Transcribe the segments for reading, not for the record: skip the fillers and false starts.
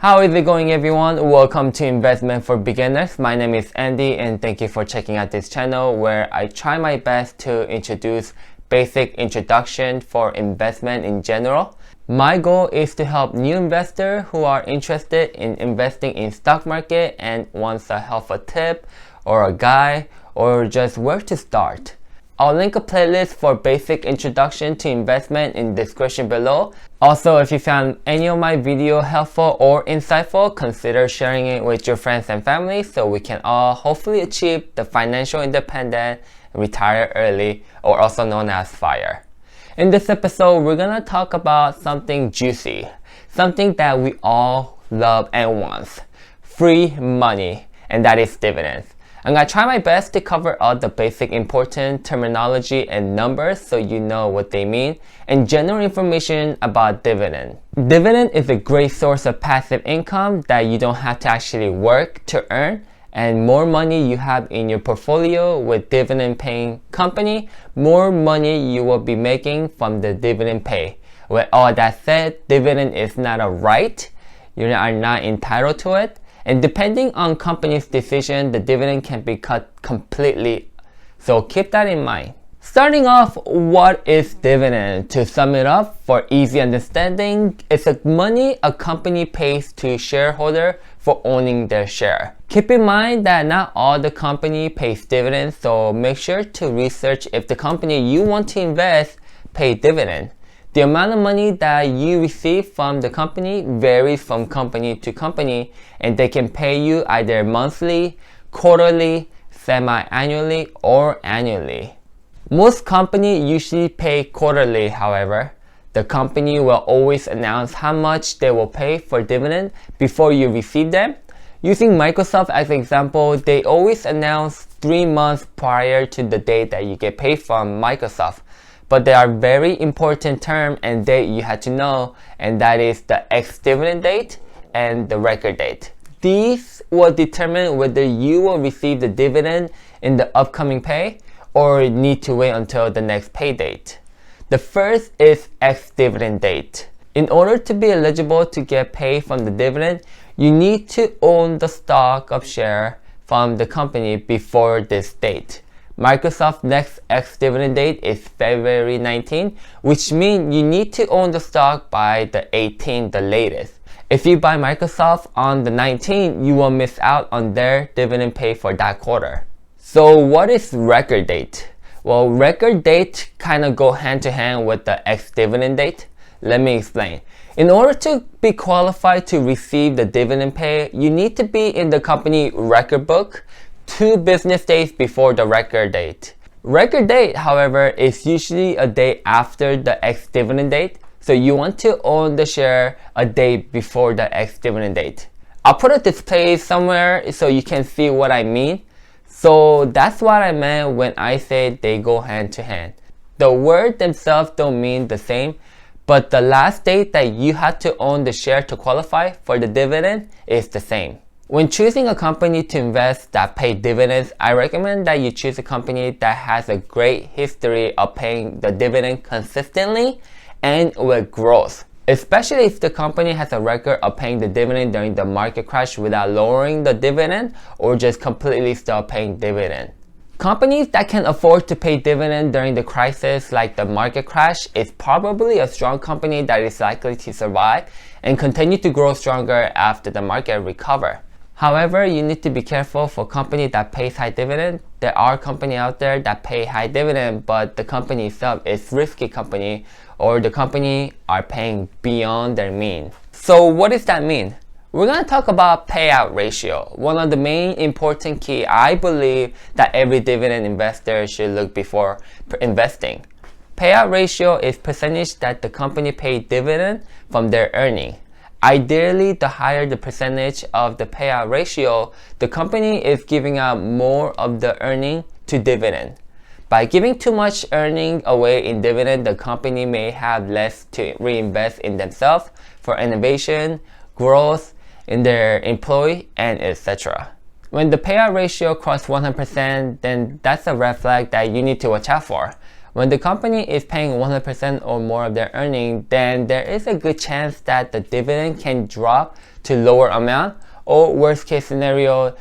How is it going, everyone? Welcome to Investment for Beginners. My name is Andy and thank you for checking out this channel where I try my best to introduce basic introduction for investment in general. My goal is to help new investors who are interested in investing in stock market and wants a helpful tip or a guide or just where to start. I'll link a playlist for basic introduction to investment in the description below. Also, if you found any of my video helpful or insightful, consider sharing it with your friends and family so we can all hopefully achieve the financial independence and retire early, or also known as FIRE. In this episode, we're gonna talk about something juicy, something that we all love and want, free money, and that is dividends. I'm gonna try my best to cover all the basic important terminology and numbers so you know what they mean, and general information about dividend. Dividend is a great source of passive income that you don't have to actually work to earn, and more money you have in your portfolio with dividend paying company, more money you will be making from the dividend pay. With all that said, dividend is not a right. You are not entitled to it. And depending on company's decision, the dividend can be cut completely. So keep that in mind. Starting off, what is dividend? To sum it up for easy understanding, it's the money a company pays to shareholder for owning their share. Keep in mind that not all the company pays dividends, so make sure to research if the company you want to invest pay dividend. The amount of money that you receive from the company varies from company to company, and they can pay you either monthly, quarterly, semi-annually, or annually. Most companies usually pay quarterly, however. The company will always announce how much they will pay for dividend before you receive them. Using Microsoft as an example, they always announce 3 months prior to the date that you get paid from Microsoft. But there are very important term and date you have to know, and that is the ex-dividend date and the record date. These will determine whether you will receive the dividend in the upcoming pay or need to wait until the next pay date. The first is ex-dividend date. In order to be eligible to get paid from the dividend, you need to own the stock of share from the company before this date. Microsoft's next ex-dividend date is February 19, which means you need to own the stock by the 18th, the latest. If you buy Microsoft on the 19th, you will miss out on their dividend pay for that quarter. So what is record date? Well, record date kind of go hand to hand with the ex-dividend date. Let me explain. In order to be qualified to receive the dividend pay, you need to be in the company record book 2 business days before the record date. Record date, however, is usually a day after the ex-dividend date, so you want to own the share a day before the ex-dividend date. I'll put a display somewhere so you can see what I mean. So that's what I meant when I say they go hand to hand. The word themselves don't mean the same, but the last date that you have to own the share to qualify for the dividend is the same. When choosing a company to invest that pay dividends, I recommend that you choose a company that has a great history of paying the dividend consistently and with growth. Especially if the company has a record of paying the dividend during the market crash without lowering the dividend or just completely stop paying dividend. Companies that can afford to pay dividend during the crisis like the market crash is probably a strong company that is likely to survive and continue to grow stronger after the market recovers. However, you need to be careful for company that pays high dividend. There are companies out there that pay high dividend, but the company itself is risky company, or the company are paying beyond their means. So what does that mean? We're going to talk about payout ratio, one of the main important key I believe that every dividend investor should look before investing. Payout ratio is percentage that the company pays dividend from their earning. Ideally, the higher the percentage of the payout ratio, the company is giving out more of the earning to dividend. By giving too much earning away in dividend, the company may have less to reinvest in themselves for innovation, growth, in their employee, and etc. When the payout ratio crosses 100%, then that's a red flag that you need to watch out for. When the company is paying 100% or more of their earning, then there is a good chance that the dividend can drop to lower amount, or worst case scenario,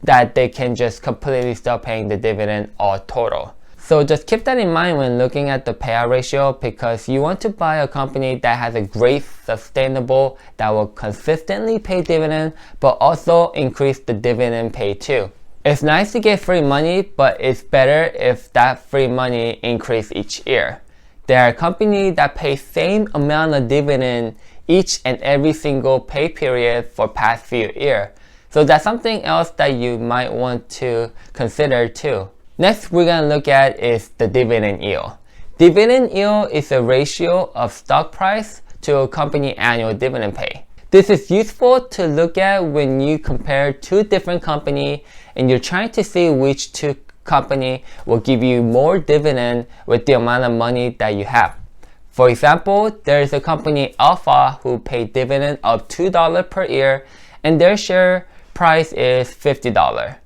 that they can just completely stop paying the dividend all total. So just keep that in mind when looking at the payout ratio, because you want to buy a company that has a great sustainable, that will consistently pay dividend, but also increase the dividend pay too. It's nice to get free money, but it's better if that free money increase each year. There are companies that pay same amount of dividend each and every single pay period for past few years. So that's something else that you might want to consider too. Next we're going to look at is the dividend yield. Dividend yield is a ratio of stock price to a company annual dividend pay. This is useful to look at when you compare two different companies and you're trying to see which two company will give you more dividend with the amount of money that you have. For example, there is a company Alpha who paid dividend of $2 per year and their share price is $50.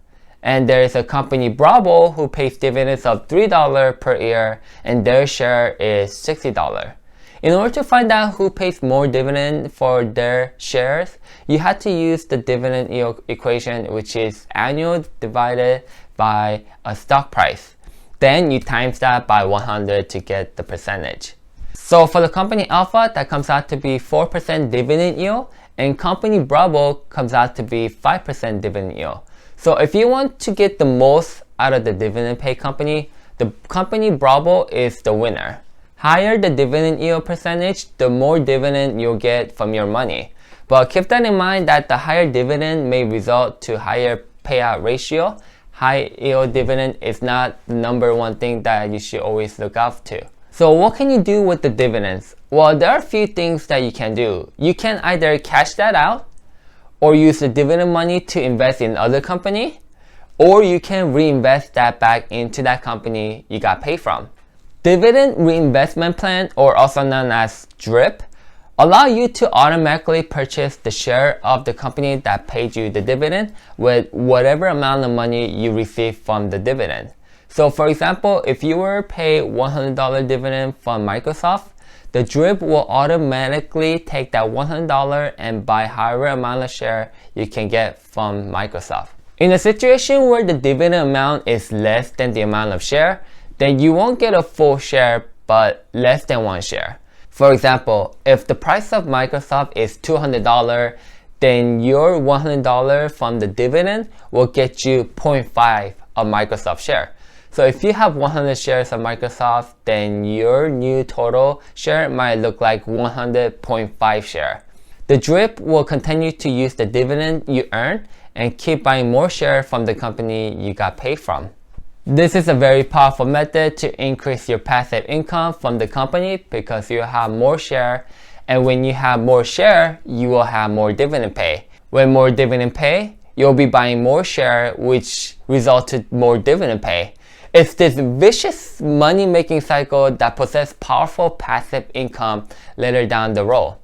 And there is a company Bravo who pays dividends of $3 per year and their share is $60. In order to find out who pays more dividend for their shares, you have to use the dividend yield equation, which is annual divided by a stock price. Then you times that by 100 to get the percentage. So for the company Alpha, that comes out to be 4% dividend yield, and company Bravo comes out to be 5% dividend yield. So if you want to get the most out of the dividend pay company, the company Bravo is the winner. Higher the dividend yield percentage, the more dividend you'll get from your money. But keep that in mind that the higher dividend may result to higher payout ratio. High yield dividend is not the number one thing that you should always look out to. So what can you do with the dividends? Well, there are a few things that you can do. You can either cash that out, or use the dividend money to invest in other company, or you can reinvest that back into that company you got paid from. Dividend reinvestment plan, or also known as DRIP, allow you to automatically purchase the share of the company that paid you the dividend with whatever amount of money you receive from the dividend. So for example, if you were paid $100 dividend from Microsoft, the DRIP will automatically take that $100 and buy however amount of share you can get from Microsoft. In a situation where the dividend amount is less than the amount of share, then you won't get a full share but less than one share. For example, if the price of Microsoft is $200, then your $100 from the dividend will get you 0.5 of Microsoft share. So if you have 100 shares of Microsoft, then your new total share might look like 100.5 share. The DRIP will continue to use the dividend you earn and keep buying more shares from the company you got paid from. This is a very powerful method to increase your passive income from the company because you have more share, and when you have more share, you will have more dividend pay. When more dividend pay, you'll be buying more share, which results in more dividend pay. It's this vicious money-making cycle that possesses powerful passive income later down the road.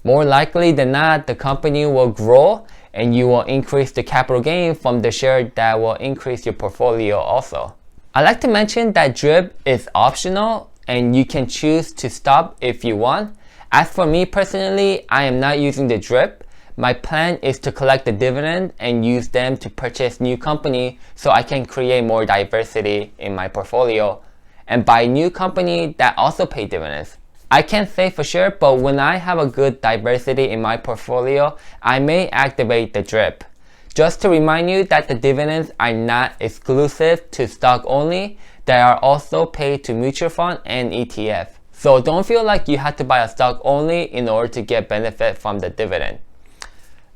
More likely than not, the company will grow and you will increase the capital gain from the share that will increase your portfolio also. I like to mention that DRIP is optional and you can choose to stop if you want. As for me personally, I am not using the DRIP. My plan is to collect the dividend and use them to purchase new company so I can create more diversity in my portfolio and buy new company that also pay dividends. I can't say for sure, but when I have a good diversity in my portfolio, I may activate the DRIP. Just to remind you that the dividends are not exclusive to stock only, they are also paid to mutual fund and ETF. So don't feel like you have to buy a stock only in order to get benefit from the dividend.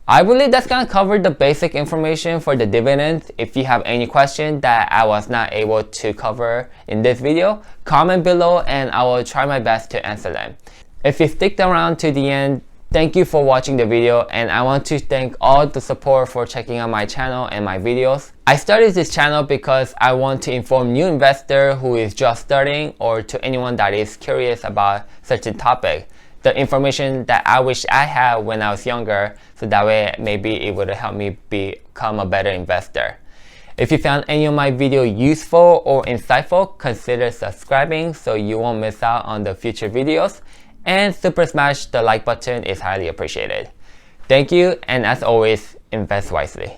I believe that's going to cover the basic information for the dividends. If you have any question that I was not able to cover in this video, comment below and I will try my best to answer them. If you stick around to the end, thank you for watching the video, and I want to thank all the support for checking out my channel and my videos. I started this channel because I want to inform new investor who is just starting or to anyone that is curious about certain topic. The information that I wish I had when I was younger, so that way maybe it would help me become a better investor. If you found any of my video useful or insightful, consider subscribing so you won't miss out on the future videos, and super smash the like button is highly appreciated. Thank you, and as always, invest wisely.